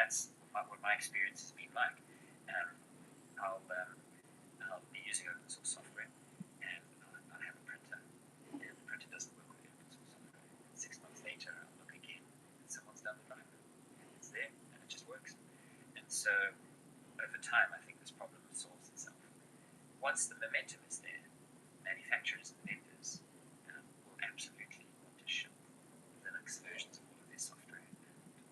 that's what my experience has been like. I'll be using open source software, and I'll have a printer, and the printer doesn't work with the open source software. 6 months later, I'll look again, and someone's done the driver. It's there, and it just works. And so, over time, I think this problem solves itself. Once the momentum is there, manufacturers and vendors will absolutely want to ship Linux versions of all of their software and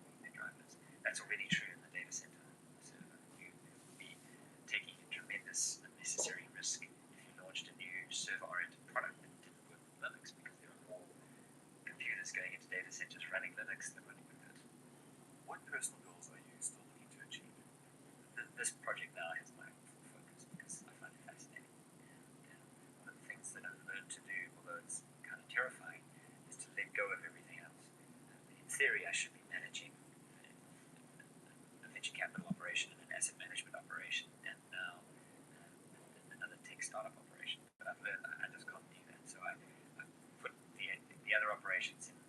all of their drivers. That's already true in the data center. So you will be taking a tremendous unnecessary risk if you launched a new server-oriented product that didn't work with Linux, because there are more computers going into data centers running Linux than running with it. What personal goals are you still looking to achieve? This project now has my full focus because I find it fascinating. And one of the things that I've learned to do, although it's kind of terrifying, is to let go of everything else. In theory, I should be managing a venture capital operation and an asset management operation, and now another tech startup operation. But I've learned I just can't do that. So I put the other operations in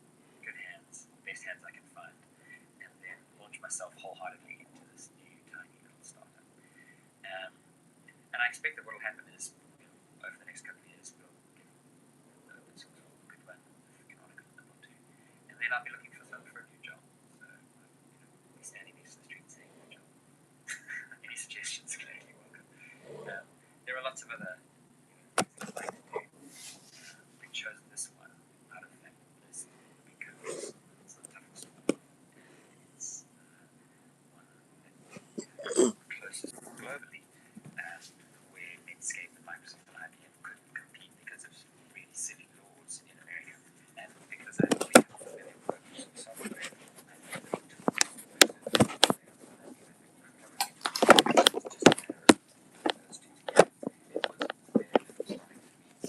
good hands, best hands I can find, and then launch myself wholeheartedly into this new tiny little startup. And I expect that what will happen is, over the next couple of years, we'll get open source a good one, an article or two, and then I'll be looking for a new job. So I'll be standing next to the street saying, "Good job." Any suggestions? Clearly welcome. There are lots of other things I'd like to do. We've chosen this one out of that list because it's the toughest one. It's one that closest globally, where Netscape and Microsoft and IBM couldn't compete because of really silly laws in America, and because I really am familiar with open source software. I think the tools just a matter of those two together. It was where starting to meet the engineers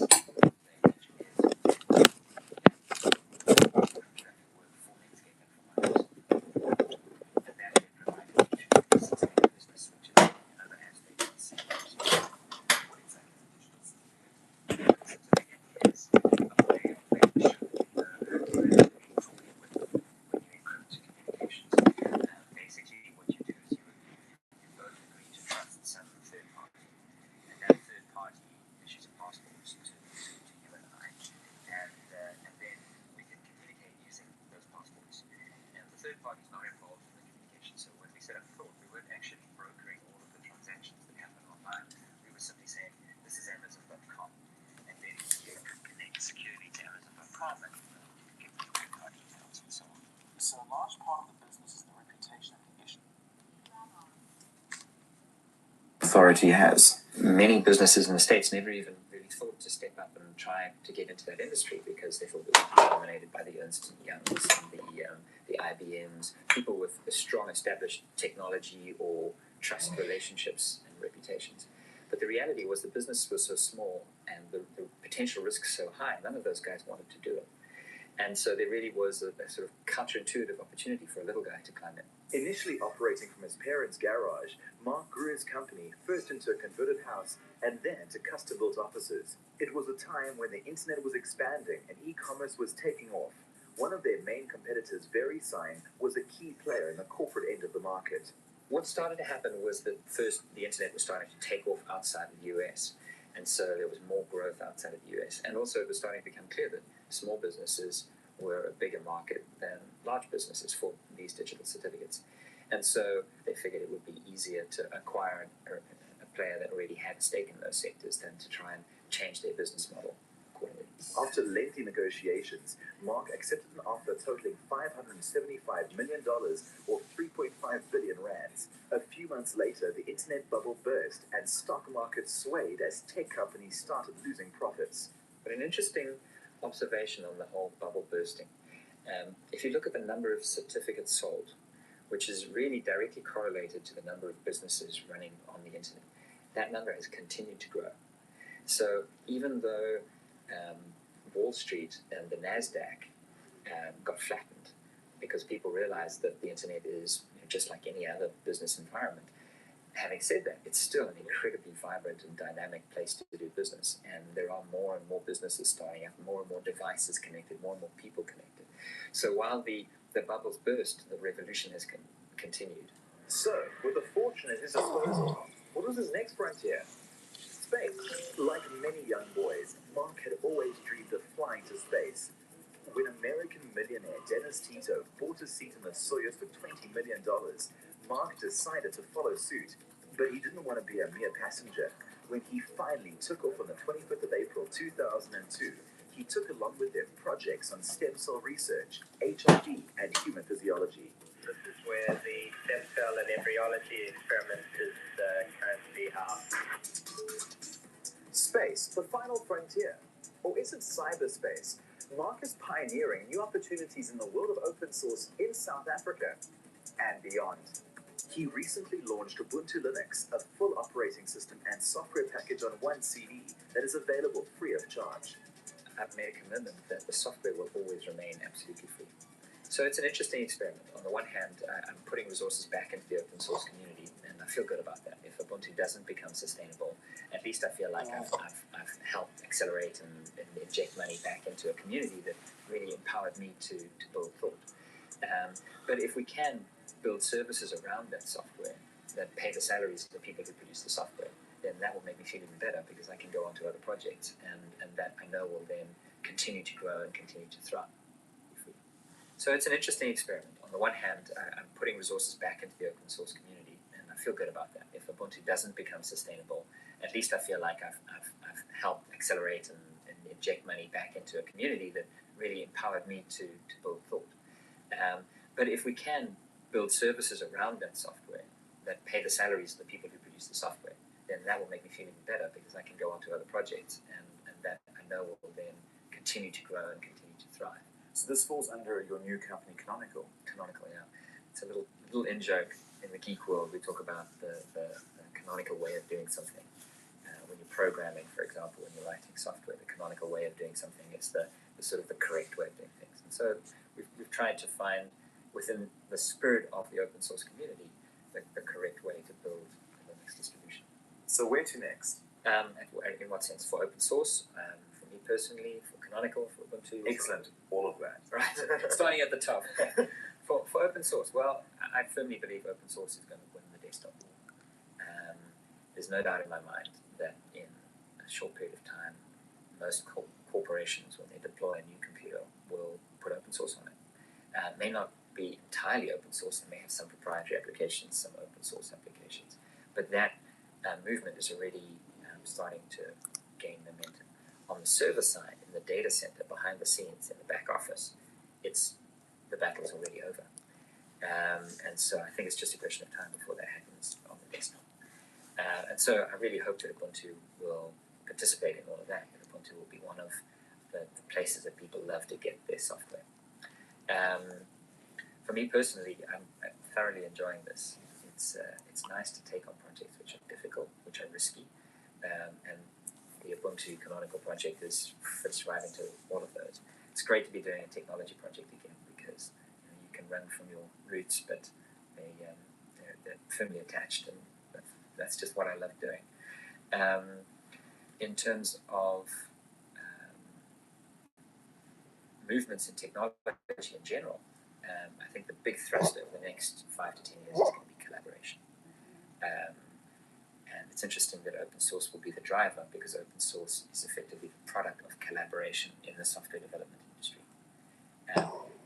contract work for Netscape and for Microsoft. And that then provided me to sustain a business, which is another aspect of the same. What exactly is a digital system? So the idea is a way of show the hardware that you're talking with when you encrypt communications. Basically, what you do is you both agree to trust some third party, and that third party issues a passport to you and I, and then we can communicate using those passports. And the third party is not involved in the communication. So when we set up Thought, we weren't actually brokering all of the transactions that happen online. We were simply saying, this is Amazon.com, and then you could connect securely to Amazon.com and get the credit card details and so on. So a large part of the business is the reputation and the issue authority has. Many businesses in the States never even really thought to step up and try to get into that industry because they thought it would be dominated by the Ernst & Youngs and the IBMs, people with a strong established technology or trust relationships and reputations. But the reality was the business was so small and the potential risks so high, none of those guys wanted to do it. And so there really was a sort of counterintuitive opportunity for a little guy to climb in. Initially operating from his parents' garage, Mark grew his company first into a converted house and then to custom-built offices. It was a time when the internet was expanding and e-commerce was taking off. One of their main competitors, VeriSign, was a key player in the corporate end of the market. What started to happen was that first the internet was starting to take off outside of the US. And so there was more growth outside of the US. And also it was starting to become clear that small businesses were a bigger market than large businesses for these digital certificates. And so they figured it would be easier to acquire a player that already had a stake in those sectors than to try and change their business model accordingly. After lengthy negotiations, Mark accepted an offer totaling $575 million or 3.5 billion rands. A few months later, the internet bubble burst and stock markets swayed as tech companies started losing profits. But an interesting observation on the whole bubble bursting. If you look at the number of certificates sold, which is really directly correlated to the number of businesses running on the internet, that number has continued to grow. So even though Wall Street and the NASDAQ got flattened because people realized that the internet is just like any other business environment, having said that, it's still an incredibly vibrant and dynamic place to do business, and there are more and more businesses starting up, more and more devices connected, more and more people connected. So while the bubbles burst, the revolution has continued. So, with a fortune at his disposal, what was his next frontier? Space. Like many young boys, Mark had always dreamed of flying to space. When American millionaire Dennis Tito bought a seat in the Soyuz for $20 million, Mark decided to follow suit. But he didn't want to be a mere passenger. When he finally took off on the 25th of April 2002, he took along with him projects on stem cell research, HIV, and human physiology. This is where the stem cell and embryology experiment is currently housed. Space, the final frontier. Or is it cyberspace? Mark is pioneering new opportunities in the world of open source in South Africa and beyond. He recently launched Ubuntu Linux, a full operating system and software package on one CD that is available free of charge. I've made a commitment that the software will always remain absolutely free. So it's an interesting experiment. On the one hand, I'm putting resources back into the open source community, and I feel good about that. If Ubuntu doesn't become sustainable, at least I feel like I've helped accelerate and inject money back into a community that really empowered me to build thought. But if we can build services around that software that pay the salaries of the people who produce the software, then that will make me feel even better because I can go on to other projects and that I know will then continue to grow and continue to thrive. So it's an interesting experiment. On the one hand, I'm putting resources back into the open source community, and I feel good about that. If Ubuntu doesn't become sustainable, at least I feel like I've helped accelerate and inject money back into a community that really empowered me to build thought. But if we can build services around that software that pay the salaries of the people who produce the software, then that will make me feel even better because I can go on to other projects and that I know will then continue to grow and continue to thrive. So this falls under your new company, Canonical. Canonical, yeah. It's a little in-joke in the geek world. We talk about the canonical way of doing something. When you're programming, for example, when you're writing software, the canonical way of doing something is the sort of the correct way of doing things. And so we've tried to find within the spirit of the open source community the correct way to build a Linux distribution. So where to next? In what sense? For open source, for me personally, for Canonical, for Ubuntu. Excellent, all of that. Right, starting at the top. For open source, well, I firmly believe open source is going to win the desktop war. There's no doubt in my mind that in a short period of time, most corporations, when they deploy a new computer, will put open source on it. It may not be entirely open source, they may have some proprietary applications, some open source applications, but that movement is already starting to gain momentum. On the server side, in the data center, behind the scenes, in the back office, the battle's already over. And so I think it's just a question of time before that happens on the desktop. And so I really hope that Ubuntu will participate in all of that. Ubuntu will be one of the places that people love to get their software. For me personally, I'm thoroughly enjoying this. It's nice to take on projects which are difficult, which are risky, and the Ubuntu Canonical project fits right into all of those. It's great to be doing a technology project again because you can run from your roots, but they're firmly attached, and that's just what I love doing. In terms of movements in technology in general, I think the big thrust over the next 5 to 10 years is going to be collaboration. And it's interesting that open source will be the driver because open source is effectively the product of collaboration in the software development industry.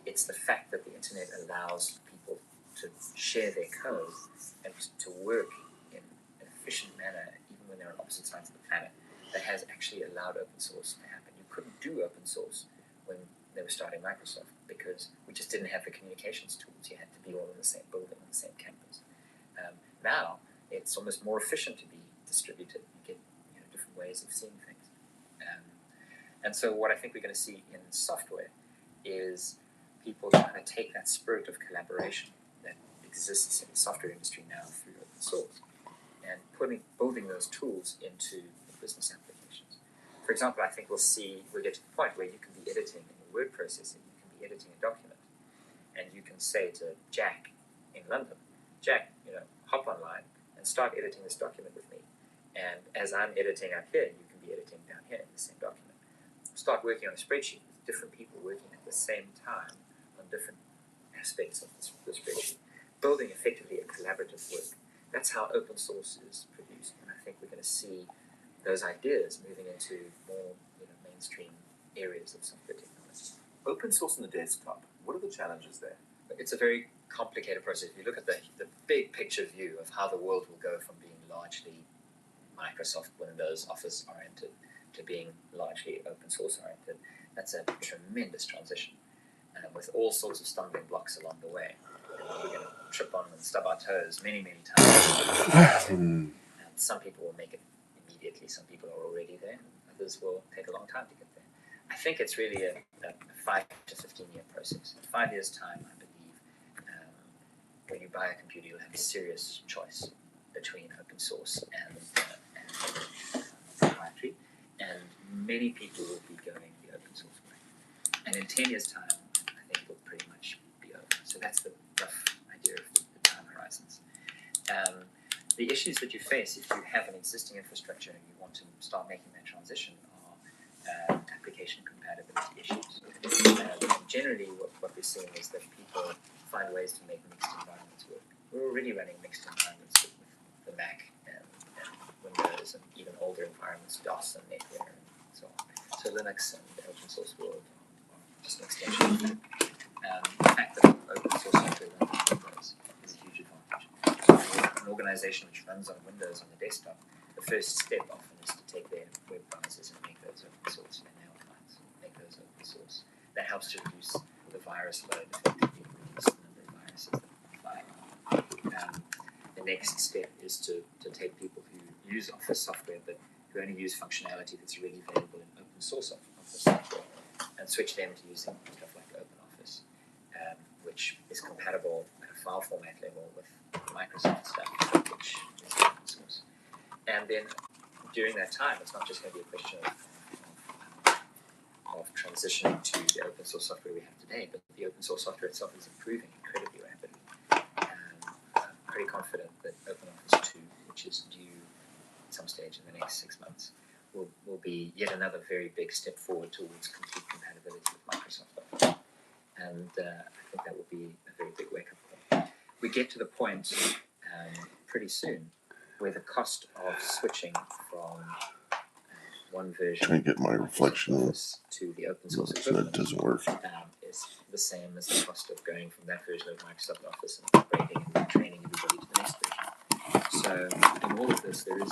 It's the fact that the internet allows people to share their code and to work in an efficient manner, even when they're on opposite sides of the planet, that has actually allowed open source to happen. You couldn't do open source when they were starting Microsoft because we just didn't have the communications tools. You had to be all in the same building, on the same campus. Now, it's almost more efficient to be distributed. You get different ways of seeing things. And so what I think we're going to see in software is people trying to take that spirit of collaboration that exists in the software industry now through open source and building those tools into the business applications. For example, I think we'll get to the point where you can be editing in the word processing, you can be editing a document, and you can say to Jack in London, Jack, hop online and start editing this document with me. And as I'm editing up here, you can be editing down here in the same document. Start working on a spreadsheet with different people working at the same time on different aspects of the spreadsheet. building effectively a collaborative work. That's how open source is produced, and I think we're going to see those ideas moving into more mainstream areas of software technology. Open source on the desktop, what are the challenges there? It's a very complicated process. If you look at the big picture view of how the world will go from being largely Microsoft Windows Office oriented to being largely open source oriented, that's a tremendous transition, with all sorts of stumbling blocks along the way. We're going to trip on and stub our toes many, many times. And some people will make it immediately, some people are already there, and others will take a long time to get there. I think it's really a 5 to 15 year process. In 5 years' time, I believe, when you buy a computer, you'll have a serious choice between open source and proprietary, and many people will be going the open source way. And in 10 years' time, I think it'll pretty much be over. So that's the rough idea of the time horizons. The issues that you face if you have an existing infrastructure and you want to start making that transition are application compatibility issues. Generally, what we're seeing is that people find ways to make mixed environments work. We're already running mixed environments with the Mac and Windows and even older environments, DOS and NetWare and so on. So Linux and the open source world are just an extension of that. The fact that open source software runs on Windows is a huge advantage. An organization which runs on Windows on the desktop, the first step often is to take their web browsers and make those open source, their mail clients, make those open source. That helps to reduce the virus load effectively, reduce the number of viruses that fly. The next step is to take people who use Office software but who only use functionality that's really available in open source Office software and switch them to using stuff like OpenOffice, which is compatible at a file format level with Microsoft stuff, which is open source. And then during that time, it's not just going to be a question of transitioning to the open source software we have today, but the open source software itself is improving incredibly rapidly. I'm pretty confident that OpenOffice 2, which is due at some stage in the next 6 months, will be yet another very big step forward towards complete compatibility with Microsoft Office. And I think that will be a very big wake-up call. We get to the point pretty soon where the cost of switching from one version Trying to get my reflection on to the open source so that doesn't work. is the same as the cost of going from that version of Microsoft Office and upgrading and training everybody to the next version. So in all of this, there are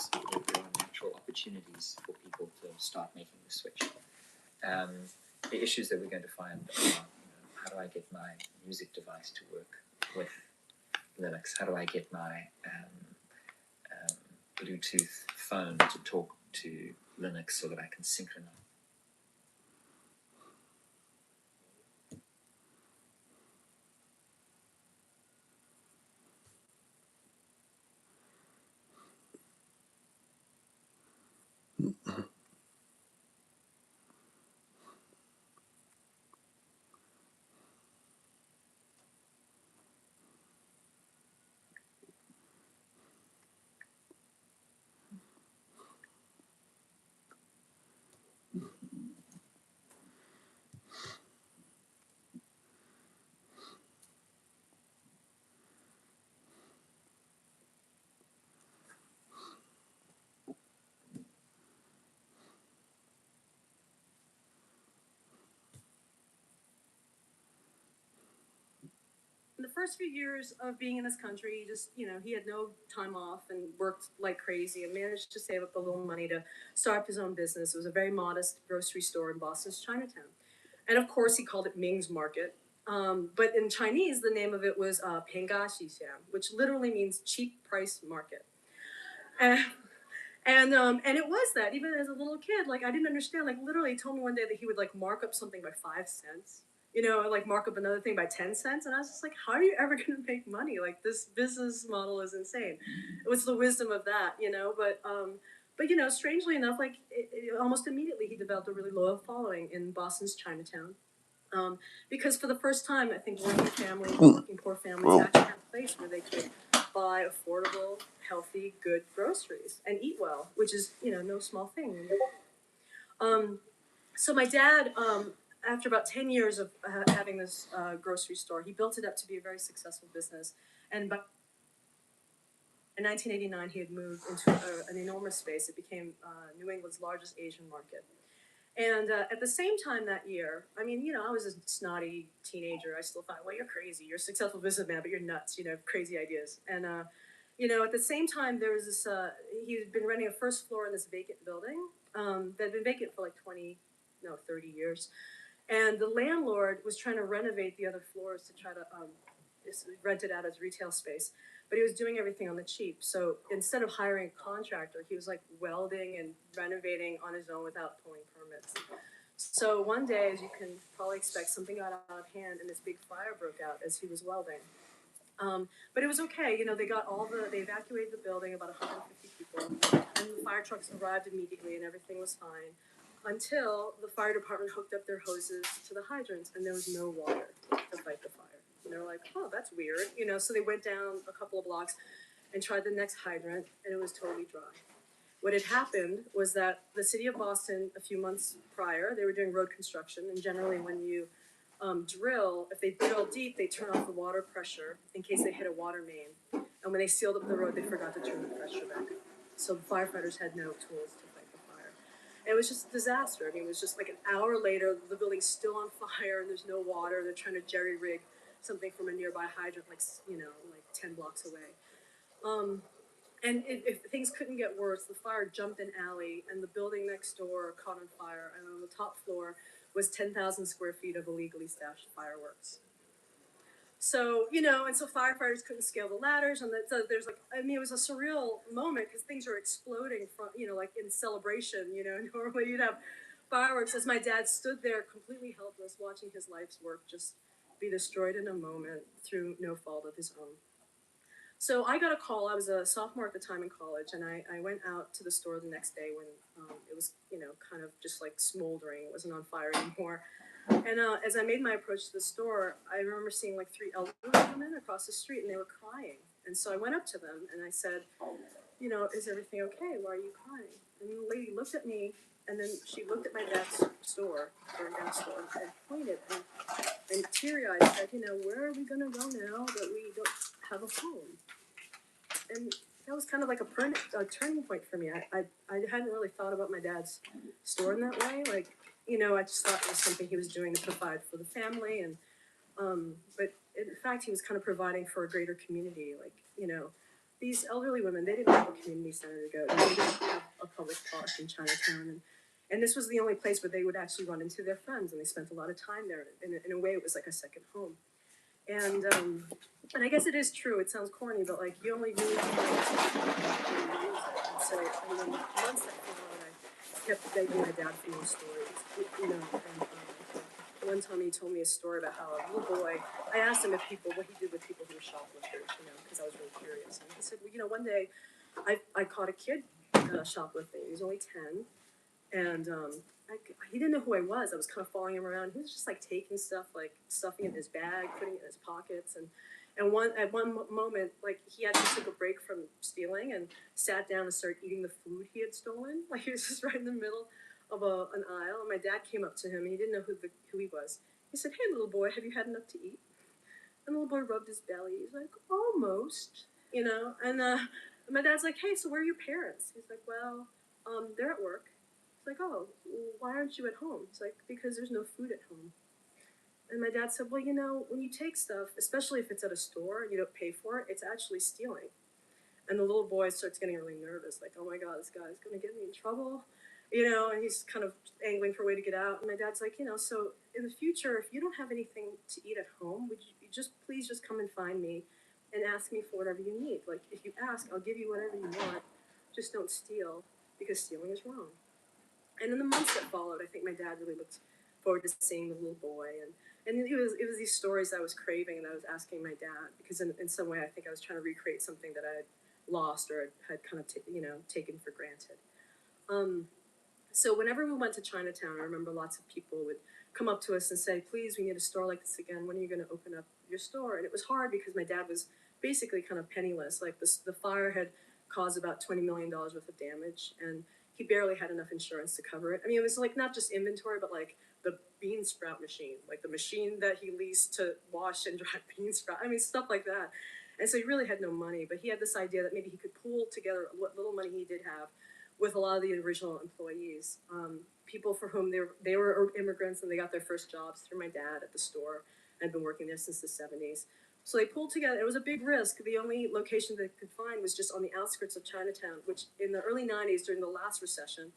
natural opportunities for people to start making the switch. The issues that we're going to find are, how do I get my music device to work with Linux? How do I get my Bluetooth phone to talk to Linux so that I can synchronize? In the first few years of being in this country, he had no time off and worked like crazy and managed to save up a little money to start up his own business. It was a very modest grocery store in Boston's Chinatown. And of course, he called it Ming's Market. But in Chinese, the name of it was Penga Xixiang, which literally means cheap price market. And it was that, even as a little kid, I didn't understand. Literally, he told me one day that he would mark up something by 5 cents. Mark up another thing by 10 cents. And I was just like, how are you ever going to make money? This business model is insane. What's the wisdom of that, But, strangely enough, almost immediately he developed a really loyal following in Boston's Chinatown. Because for the first time, I think working poor families actually had a place where they could buy affordable, healthy, good groceries and eat well, which is, no small thing. So my dad after about 10 years of having this grocery store, he built it up to be a very successful business. And by in 1989, he had moved into an enormous space. It became New England's largest Asian market. And at the same time that year, I mean, I was a snotty teenager. I still thought, well, you're crazy. You're a successful businessman, but you're nuts. Crazy ideas. And at the same time, there was this. He had been renting a first floor in this vacant building that had been vacant for like 30 years. And the landlord was trying to renovate the other floors to try to rent it out as retail space. But he was doing everything on the cheap. So instead of hiring a contractor, he was like welding and renovating on his own without pulling permits. So one day, as you can probably expect, something got out of hand and this big fire broke out as he was welding. But it was okay. They evacuated the building, about 150 people, and the fire trucks arrived immediately and everything was fine until the fire department hooked up their hoses to the hydrants and there was no water to fight the fire. And they were like, oh, that's weird. So they went down a couple of blocks and tried the next hydrant and it was totally dry. What had happened was that the city of Boston, a few months prior, they were doing road construction, and generally when you if they drill deep, they turn off the water pressure in case they hit a water main. And when they sealed up the road, they forgot to turn the pressure back up. So the firefighters had no tools to fight the fire. And it was just a disaster. I mean, it was just like an hour later, the building's still on fire and there's no water. They're trying to jerry-rig something from a nearby hydrant, like 10 blocks away. And if things couldn't get worse, the fire jumped an alley and the building next door caught on fire. And on the top floor was 10,000 square feet of illegally stashed fireworks. So, and so firefighters couldn't scale the ladders. And there's it was a surreal moment because things are exploding from, like in celebration, normally you'd have fireworks as my dad stood there completely helpless watching his life's work just be destroyed in a moment through no fault of his own. So I got a call. I was a sophomore at the time in college, and I went out to the store the next day when it was, kind of just like smoldering. It wasn't on fire anymore. And as I made my approach to the store, I remember seeing like 3 elderly women across the street, and they were crying. And so I went up to them, and I said, is everything okay? Why are you crying? And the lady looked at me, and then she looked at my dad's store, burned down store, and pointed, and teary-eyed said, where are we going to go now that we don't have a home? And that was kind of like a turning point for me. I hadn't really thought about my dad's store in that way. Like, I just thought it was something he was doing to provide for the family. And, but in fact, he was kind of providing for a greater community. Like, these elderly women, they didn't have a community center to go to. They didn't have a public park in Chinatown. And this was the only place where they would actually run into their friends. And they spent a lot of time there. In a way, it was like a second home. And I guess it is true. It sounds corny, but like you only really use it. And so months that followed, I kept begging my dad for more stories. And one time he told me a story about how a little boy. I asked him what he did with people who were shoplifters, because I was really curious. And he said, well, one day I caught a kid shoplifting. He was only 10, and he didn't know who I was. I was kind of following him around. He was just like taking stuff, like stuffing it in his bag, putting it in his pockets, and at one moment, like he actually took a break from stealing and sat down and started eating the food he had stolen. Like he was just right in the middle of an aisle, and my dad came up to him, and he didn't know who he was. He said, "Hey, little boy, have you had enough to eat?" And the little boy rubbed his belly. He's like, "Almost," And my dad's like, "Hey, so where are your parents?" He's like, "Well, they're at work." He's like, "Oh, why aren't you at home?" He's like, "Because there's no food at home." And my dad said, "Well, when you take stuff, especially if it's at a store and you don't pay for it, it's actually stealing." And the little boy starts getting really nervous, like, "Oh my God, this guy's going to get me in trouble," and he's kind of angling for a way to get out. And my dad's like, "So in the future, if you don't have anything to eat at home, would you please just come and find me and ask me for whatever you need? Like, if you ask, I'll give you whatever you want. Just don't steal, because stealing is wrong." And in the months that followed, I think my dad really looked forward to seeing the little boy. And it was these stories I was craving, and I was asking my dad, because in some way I think I was trying to recreate something that I had lost or had kind of taken for granted. So whenever we went to Chinatown, I remember lots of people would come up to us and say, "Please, we need a store like this again. When are you going to open up your store?" And it was hard because my dad was basically kind of penniless. Like the fire had caused about $20 million worth of damage, and he barely had enough insurance to cover it. I mean, it was like not just inventory, but like the bean sprout machine, like the machine that he leased to wash and dry bean sprout. I mean, stuff like that. And so he really had no money, but he had this idea that maybe he could pool together what little money he did have with a lot of the original employees, people for whom they were immigrants and they got their first jobs through my dad at the store. I'd been working there since the 70s. So they pulled together. It was a big risk. The only location they could find was just on the outskirts of Chinatown, which in the early 90s, during the last recession,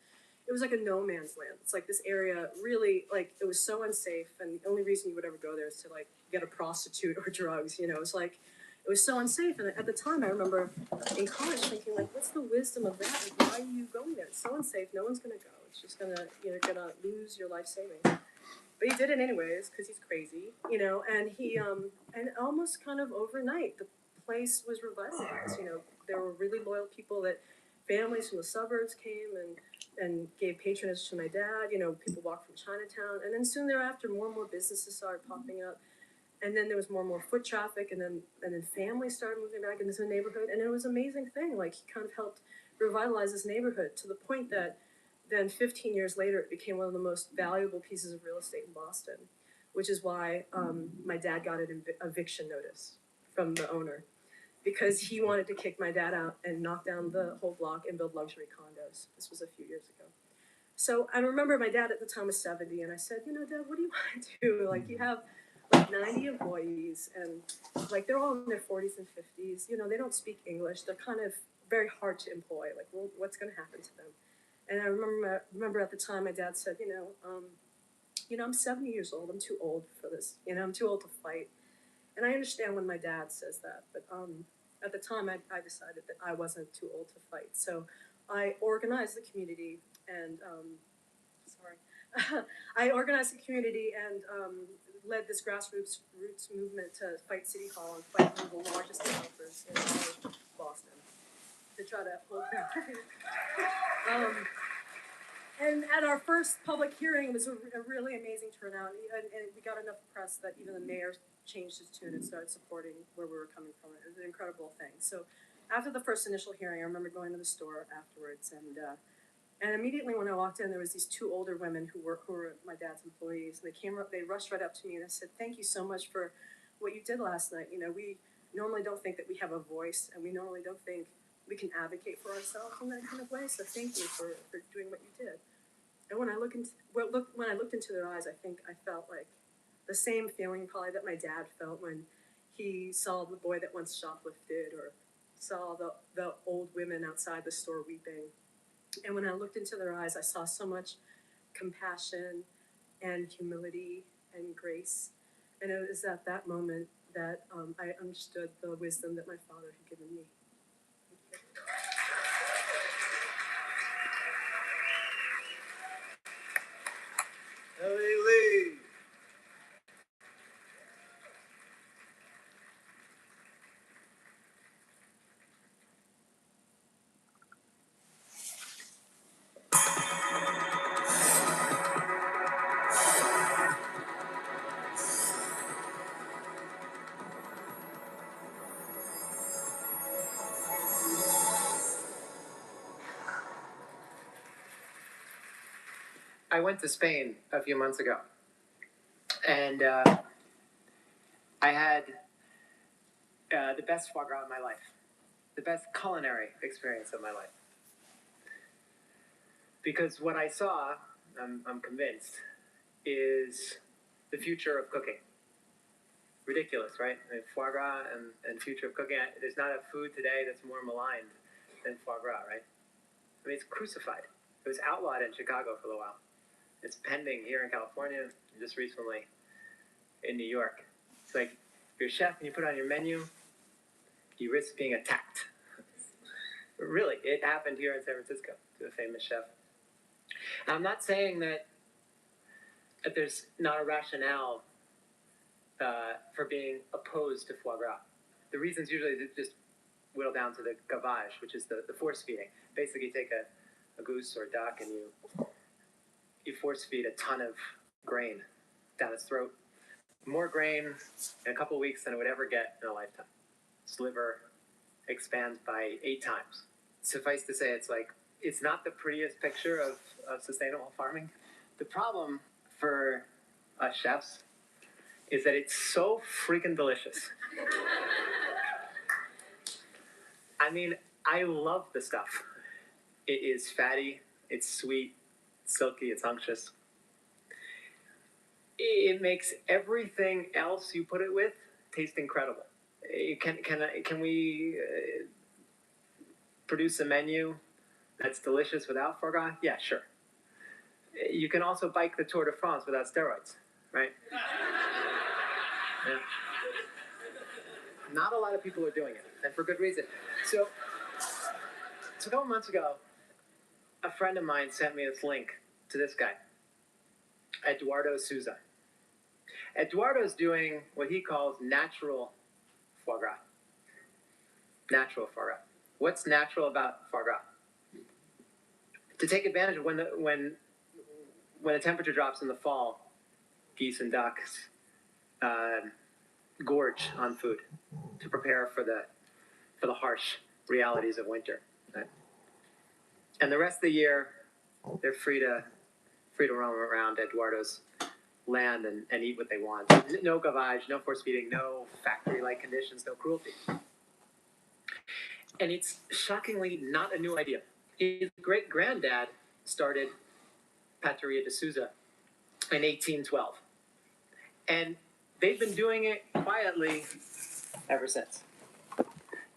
it was like a no man's land. It's like this area really, like, it was so unsafe, and the only reason you would ever go there is to, like, get a prostitute or drugs, you know. It's like, it was so unsafe. And at the time, I remember in college thinking, like, what's the wisdom of that? Like, why are you going there? It's so unsafe. No one's going to go. It's just going to, you're going to lose your life savings. But he did it anyways because he's crazy, you know. And he, and almost kind of overnight, the place was revitalized. You know, there were really loyal people that families from the suburbs came and gave patronage to my dad. You know, people walked from Chinatown. And then soon thereafter, more and more businesses started popping up. And then there was more and more foot traffic, and then families started moving back into the neighborhood, and it was an amazing thing. Like, he kind of helped revitalize this neighborhood to the point that then 15 years later, it became one of the most valuable pieces of real estate in Boston, which is why my dad got an eviction notice from the owner, because he wanted to kick my dad out and knock down the whole block and build luxury condos. This was a few years ago. So I remember my dad at the time was 70, and I said, you know, Dad, what do you want to do? Like, you have like 90 employees, and like they're all in their 40s and 50s. You know, they don't speak English. They're kind of very hard to employ. Like, well, what's going to happen to them? And I remember at the time, my dad said, you know, I'm 70 years old. I'm too old for this. You know, I'm too old to fight. And I understand when my dad says that, but at the time, I decided that I wasn't too old to fight. So I organized the community, and I organized the community and led this grassroots movement to fight City Hall and fight one of the largest developers in all of Boston to try to uphold them. And at our first public hearing, it was a really amazing turnout, and we got enough press that even the mayor changed his tune and started supporting where we were coming from. It was an incredible thing. So after the first initial hearing, I remember going to the store afterwards, and immediately when I walked in, there was these two older women who were my dad's employees, and they rushed right up to me and I said, "Thank you so much for what you did last night. You know, we normally don't think that we have a voice, and we normally don't think we can advocate for ourselves in that kind of way. So thank you for doing what you did." And when I looked into their eyes, I think I felt like the same feeling probably that my dad felt when he saw the boy that once shoplifted, or saw the old women outside the store weeping. And when I looked into their eyes, I saw so much compassion and humility and grace. And it was at that moment that I understood the wisdom that my father had given me. Ellie Lee. I went to Spain a few months ago, and I had the best foie gras of my life, the best culinary experience of my life. Because what I saw, I'm convinced, is the future of cooking. Ridiculous, right? I mean, foie gras and future of cooking. There's not a food today that's more maligned than foie gras, right? I mean, it's crucified. It was outlawed in Chicago for a little while. It's pending here in California, just recently in New York. It's like, you're a chef and you put it on your menu, you risk being attacked. Really, it happened here in San Francisco to a famous chef. And I'm not saying that there's not a rationale for being opposed to foie gras. The reasons usually just whittle down to the gavage, which is the force feeding. Basically, you take a goose or a duck and you force feed a ton of grain down its throat. More grain in a couple of weeks than it would ever get in a lifetime. Its liver expands by 8 times. Suffice to say, it's not the prettiest picture of sustainable farming. The problem for us chefs is that it's so freaking delicious. I mean, I love the stuff. It is fatty, it's sweet, it's silky, it's unctuous. It makes everything else you put it with taste incredible. Can we produce a menu that's delicious without foie gras? Yeah, sure. You can also bike the Tour de France without steroids, right? Yeah. Not a lot of people are doing it, and for good reason. So a couple months ago, a friend of mine sent me this link to this guy, Eduardo Souza. Eduardo's doing what he calls natural foie gras. Natural foie gras. What's natural about foie gras? To take advantage of when the temperature drops in the fall, geese and ducks gorge on food to prepare for the harsh realities of winter. Right? And the rest of the year, they're free to roam around Eduardo's land and eat what they want. No gavage, no force feeding, no factory-like conditions, no cruelty. And it's shockingly not a new idea. His great-granddad started Pateria de Souza in 1812. And they've been doing it quietly ever since.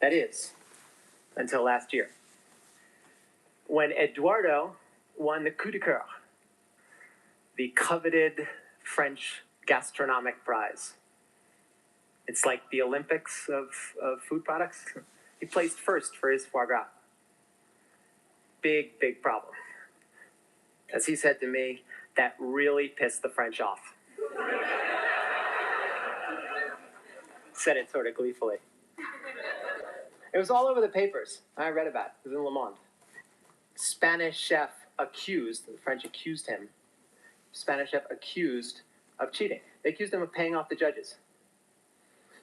That is, until last year, when Eduardo won the coup de coeur, the coveted French gastronomic prize. It's like the Olympics of food products. He placed first for his foie gras. Big problem. As he said to me, that really pissed the French off. Said it sort of gleefully. It was all over the papers. I read about it. It was in Le Monde. Spanish chef accused, the French accused him, Spanish chef accused of cheating. They accused him of paying off the judges.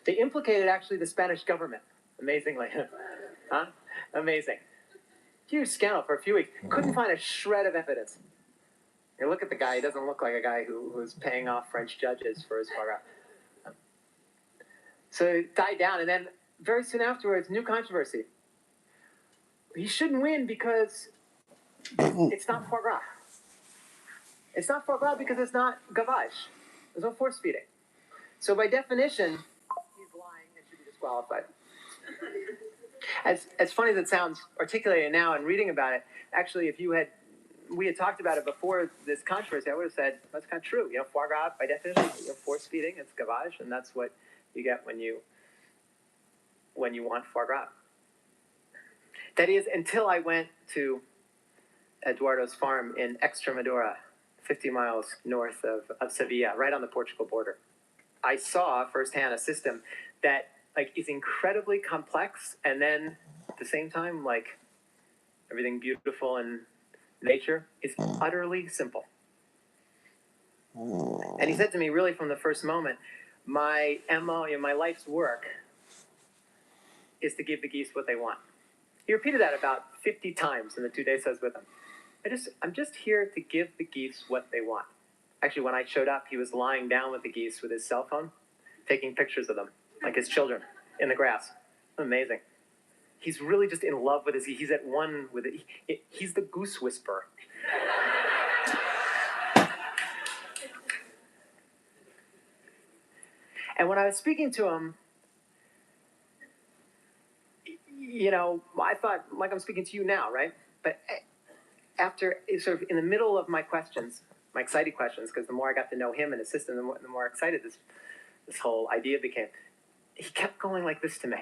They implicated actually the Spanish government, amazingly. Huh? Amazing. Huge scandal for a few weeks. Couldn't find a shred of evidence. You look at the guy, he doesn't look like a guy who's paying off French judges for his foie gras. So it died down, and then very soon afterwards, new controversy. He shouldn't win because it's not foie gras. It's not foie gras because it's not gavage. There's no force feeding. So by definition, he's lying and should be disqualified. As funny as it sounds, articulating now and reading about it, actually, if we had talked about it before this controversy, I would have said, that's kind of true. You know, foie gras, by definition, force feeding, it's gavage, and that's what you get when you want foie gras. That is, until I went to Eduardo's farm in Extremadura, 50 miles north of Sevilla, right on the Portugal border. I saw firsthand a system that is incredibly complex, and then at the same time, everything beautiful in nature is utterly simple. And he said to me, really from the first moment, my MO, my life's work is to give the geese what they want. He repeated that about 50 times in the 2 days I was with him. I'm just here to give the geese what they want. Actually, when I showed up, he was lying down with the geese with his cell phone, taking pictures of them, like his children, in the grass. Amazing. He's really just in love with his geese. He's at one with it. He's the goose whisperer. And when I was speaking to him, I thought, like I'm speaking to you now, right? But after, sort of in the middle of my questions, my excited questions, because the more I got to know him and his system, the more excited this whole idea became. He kept going like this to me.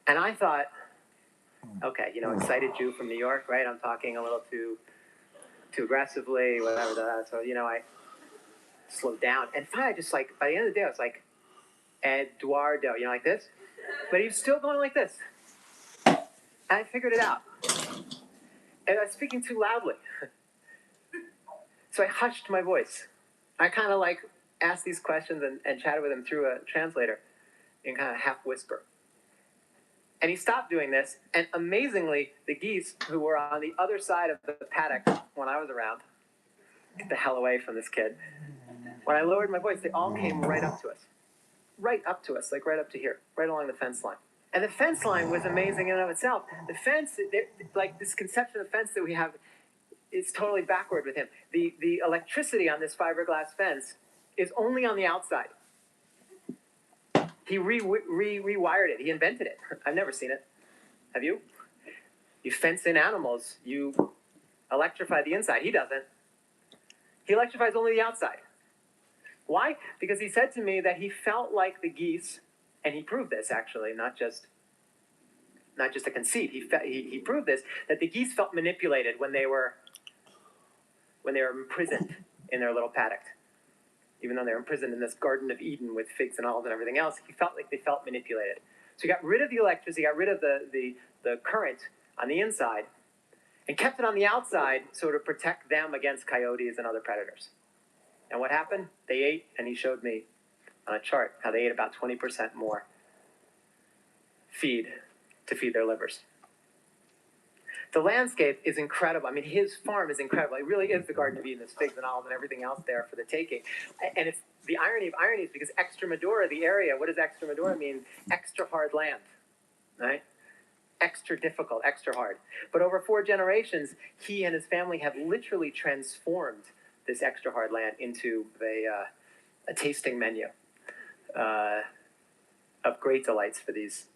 And I thought, okay, excited Jew from New York, right? I'm talking a little too aggressively, whatever. So, I slowed down. And finally, by the end of the day, I was like, Eduardo, like this. But he was still going like this. And I figured it out. And I was speaking too loudly. So I hushed my voice. I kind of asked these questions and chatted with him through a translator in kind of half whisper. And he stopped doing this, and amazingly, the geese who were on the other side of the paddock when I was around. Get the hell away from this kid. When I lowered my voice, they all came right up to us. Right up to us, like right up to here, right along the fence line. And the fence line was amazing in and of itself. The fence, like this conception of fence that we have is totally backward with him. The electricity on this fiberglass fence is only on the outside. He rewired it. He invented it. I've never seen it. Have you? You fence in animals. You electrify the inside. He doesn't. He electrifies only the outside. Why? Because he said to me that he felt like the geese, and he proved this actually, not just a conceit. He proved this, that the geese felt manipulated when they were imprisoned in their little paddock. Even though they were imprisoned in this Garden of Eden with figs and olives and everything else, he felt like they felt manipulated. So he got rid of the electricity, got rid of the current on the inside, and kept it on the outside so to protect them against coyotes and other predators. And what happened? They ate, and he showed me on a chart how they ate about 20% more feed to feed their livers. The landscape is incredible. I mean, his farm is incredible. It really is the Garden of Eden. There's figs and olives and everything else there for the taking. And it's the irony of ironies because Extremadura, the area, what does Extremadura mean? Extra hard land, right? Extra difficult, extra hard. But over 4 generations, he and his family have literally transformed this extra hard land into a tasting menu of great delights for these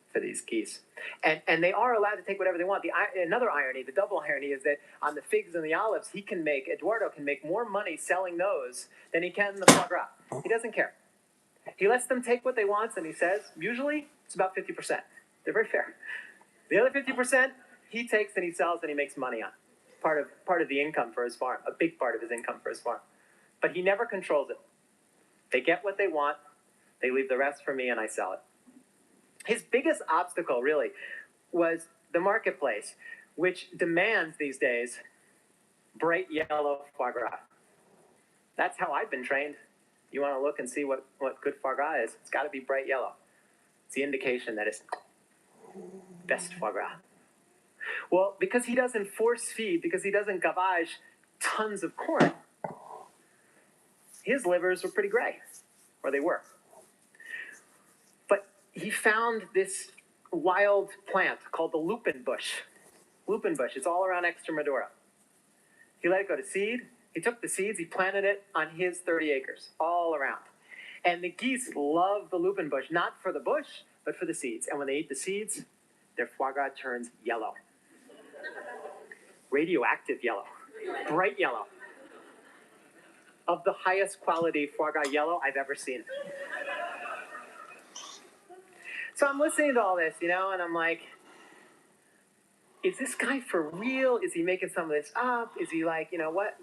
geese. And they are allowed to take whatever they want. Another irony, the double irony, is that on the figs and the olives, Eduardo can make more money selling those than he can in the foie gras. He doesn't care. He lets them take what they want, and he says, usually, it's about 50%. They're very fair. The other 50%, he takes and he sells and he makes money on. Part of the income for his farm, a big part of his income for his farm. But he never controls it. They get what they want, they leave the rest for me, and I sell it. His biggest obstacle, really, was the marketplace, which demands these days bright yellow foie gras. That's how I've been trained. You want to look and see what good foie gras is, it's got to be bright yellow. It's the indication that it's best foie gras. Well, because he doesn't force feed, because he doesn't gavage tons of corn, his livers were pretty gray, or they were. But he found this wild plant called the lupin bush. Lupin bush, it's all around Extremadura. He let it go to seed. He took the seeds, he planted it on his 30 acres, all around. And the geese love the lupin bush, not for the bush, but for the seeds. And when they eat the seeds, their foie gras turns yellow. Radioactive yellow, bright yellow. Of the highest quality foie gras yellow I've ever seen. So I'm listening to all this, and I'm like, is this guy for real? Is he making some of this up? Is he like,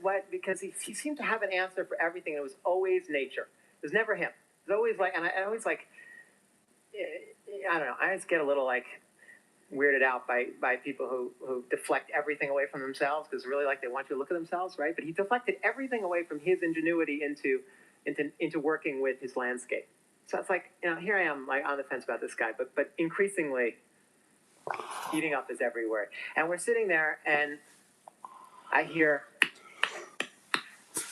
what? Because he seemed to have an answer for everything, and it was always nature. It was never him. It was always like, and I always like, I don't know, I just get a little like weirded out by people who deflect everything away from themselves, because really like they want you to look at themselves, right? But he deflected everything away from his ingenuity into working with his landscape. So it's like, here I am like on the fence about this guy, but increasingly eating up his every word. And we're sitting there and I hear,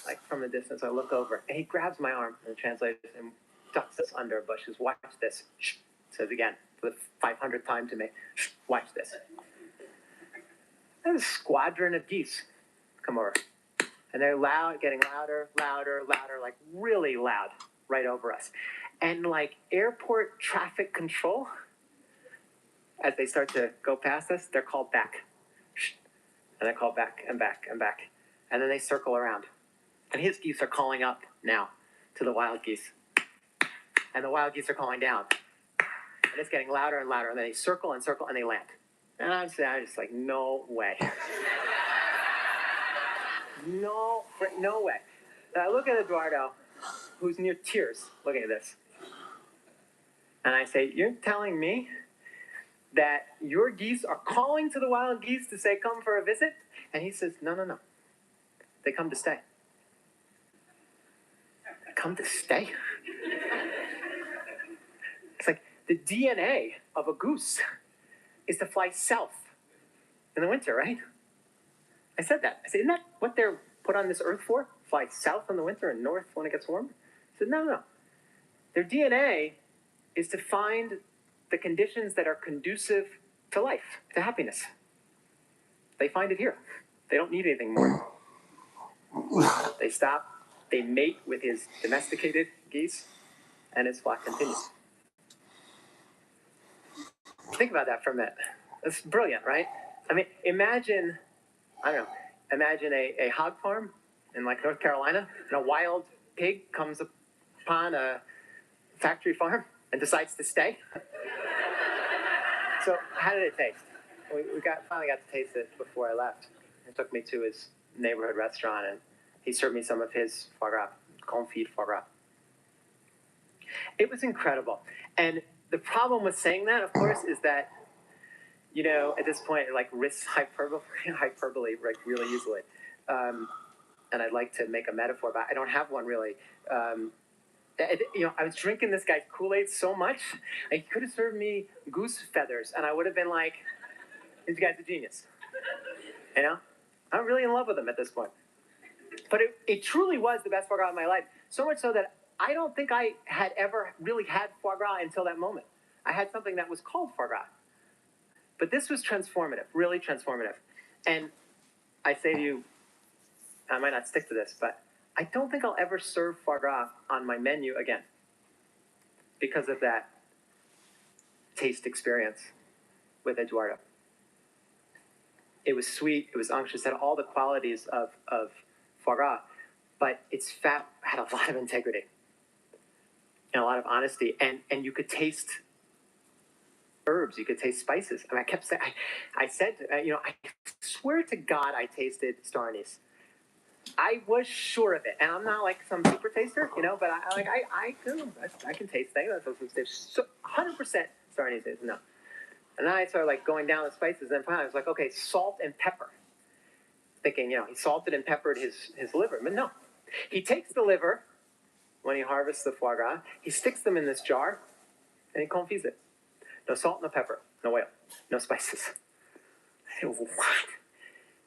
like from a distance, I look over and he grabs my arm and translates and ducks us under a bush. He says, watch this. Shh. Says again, for the 500th time to me, shh, watch this. There's a squadron of geese come over. And they're loud, getting louder, like really loud right over us. And like airport traffic control, as they start to go past us, they're called back. Shh. And they're called back and back and back. And then they circle around. And his geese are calling up now to the wild geese. And the wild geese are calling down. And it's getting louder and louder. And then they circle and circle and they land. And I'm just like, no way. No way. And I look at Eduardo, who's near tears, looking at this. And I say, you're telling me that your geese are calling to the wild geese to say, come for a visit? And he says, no. They come to stay. Come to stay? It's like the DNA of a goose is to fly south in the winter, right? I said that. I said, isn't that what they're put on this earth for? Fly south in the winter and north when it gets warm? I said, no. Their DNA is to find the conditions that are conducive to life, to happiness. They find it here. They don't need anything more. They stop, they mate with his domesticated geese, and his flock continues. Think about that for a minute. That's brilliant, right? I mean, imagine a hog farm in like North Carolina, and a wild pig comes upon a factory farm and decides to stay. So how did it taste? We finally got to taste it before I left. He took me to his neighborhood restaurant, and he served me some of his foie gras, confit foie gras. It was incredible. And the problem with saying that, of course, is that, you know, at this point, it like risks hyperbole like really easily. And I'd like to make a metaphor, but I don't have one really. You know, I was drinking this guy's Kool-Aid so much, he could have served me goose feathers, and I would have been like, this guy's a genius. You know? I'm really in love with him at this point. But it truly was the best foie gras of my life, so much so that I don't think I had ever really had foie gras until that moment. I had something that was called foie gras. But this was transformative, really transformative. And I say to you, I might not stick to this, but I don't think I'll ever serve foie gras on my menu again because of that taste experience with Eduardo. It was sweet, it was unctuous, had all the qualities of foie gras, but its fat had a lot of integrity and a lot of honesty, and you could taste herbs, you could taste spices. I mean, I kept saying, I said, you know, I swear to God I tasted star anise. I was sure of it, and I'm not like some super taster, you know, but I can taste things. So 100% star anise is no. And then I started like going down the spices, and finally I was like, okay, salt and pepper. Thinking, you know, he salted and peppered his liver, but no. He takes the liver when he harvests the foie gras, he sticks them in this jar, and he confits it. No salt, no pepper, no oil, no spices. I said, what?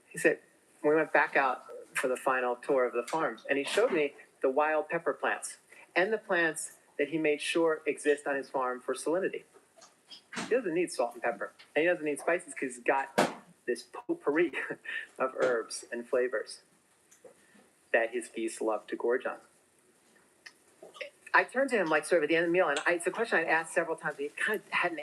He said, we went back out for the final tour of the farm, and he showed me the wild pepper plants and the plants that he made sure exist on his farm for salinity. He doesn't need salt and pepper, and he doesn't need spices because he's got this potpourri of herbs and flavors that his geese love to gorge on. I turned to him like sort of at the end of the meal, and it's a question I'd asked several times. He kind of hadn't